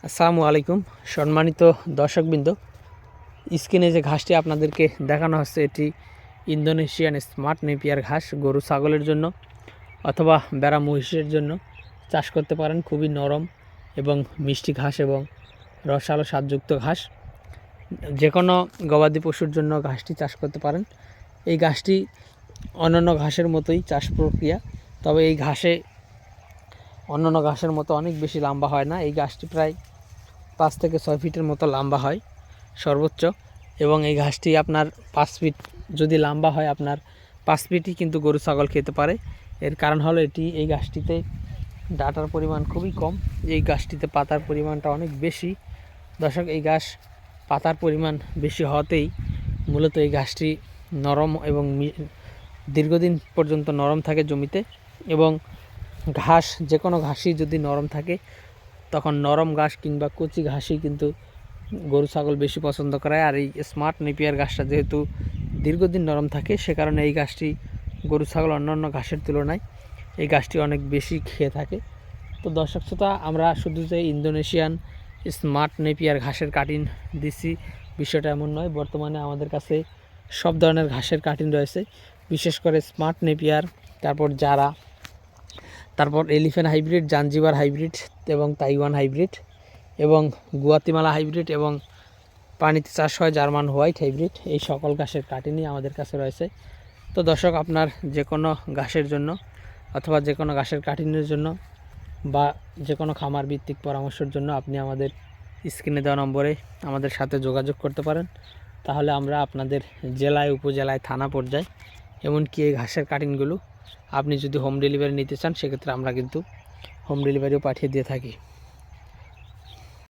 আসসালামু আলাইকুম সম্মানিত দর্শকবৃন্দ, স্ক্রিনে যে ঘাসটি আপনাদেরকে দেখানো হচ্ছে এটি ইন্দোনেশিয়ান স্মার্ট নেপিয়ার ঘাস। গরু ছাগলের জন্য অথবা বেড়া মহিষের জন্য চাষ করতে পারেন। খুবই নরম এবং মিষ্টি ঘাস এবং রসালো স্বাদযুক্ত ঘাস। যে কোনো গবাদি পশুর জন্য ঘাসটি চাষ করতে পারেন। এই ঘাসটি অন্যান্য ঘাসের মতোই চাষ প্রক্রিয়া, তবে এই ঘাসে অন্যান্য ঘাসের মতো অনেক বেশি লম্বা হয় না। এই ঘাসটি প্রায় 5 থেকে 6 ফিটের মতো লম্বা হয় সর্বোচ্চ, এবং এই ঘাসটি আপনার 5 ফিট যদি লম্বা হয়, আপনার 5 ফিটই কিন্তু গরু ছাগল খেতে পারে। এর কারণ হলো এই ঘাসটিতে ডাঁটার পরিমাণ খুবই কম, এই ঘাসটিতে পাতার পরিমাণটা অনেক বেশি। দর্শক, এই ঘাস পাতার পরিমাণ বেশি হওয়াতেই মূলত এই ঘাসটি নরম এবং দীর্ঘদিন পর্যন্ত নরম থাকে জমিতে। এবং ঘাস যে কোনো ঘাসই যদি নরম থাকে, তখন নরম ঘাস কিংবা কচি ঘাসই কিন্তু গরু ছাগল বেশি পছন্দ করে। আর এই স্মার্ট নেপিয়ার ঘাসটা যেহেতু দীর্ঘদিন নরম থাকে, সে কারণে এই ঘাসটি গরু ছাগল অন্যান্য ঘাসের তুলনায় এই ঘাসটি অনেক বেশি খেয়ে থাকে। তো দর্শক শ্রোতা, আমরা শুধু যে ইন্দোনেশিয়ান স্মার্ট নেপিয়ার ঘাসের কাটিং দিচ্ছি বিষয়টা এমন নয়। বর্তমানে আমাদের কাছে সব ধরনের ঘাসের কাটিং রয়েছে, বিশেষ করে স্মার্ট নেপিয়ার, তারপর জারা, তারপর এলিফ্যান্ট হাইব্রিড, জাঞ্জিবার হাইব্রিড এবং তাইওয়ান হাইব্রিড এবং গুয়াতিমালা হাইব্রিড এবং পানিতে চাষ হয় জার্মান হোয়াইট হাইব্রিড। এই সকল ঘাসের কাটিংই আমাদের কাছে রয়েছে। তো দর্শক, আপনার যে কোনো ঘাসের জন্য অথবা যে কোনো ঘাসের কাটিংয়ের জন্য বা যে কোনো খামার ভিত্তিক পরামর্শের জন্য আপনি আমাদের স্ক্রিনে দেওয়া নম্বরে আমাদের সাথে যোগাযোগ করতে পারেন। তাহলে আমরা আপনাদের জেলায়, উপজেলায়, থানা পর্যায়ে, এমনকি এই ঘাসের কাটিংগুলো আপনি যদি হোম ডেলিভারি নিতে চান, সেক্ষেত্রে আমরা কিন্তু হোম ডেলিভারিও পাঠিয়ে দিয়ে থাকি।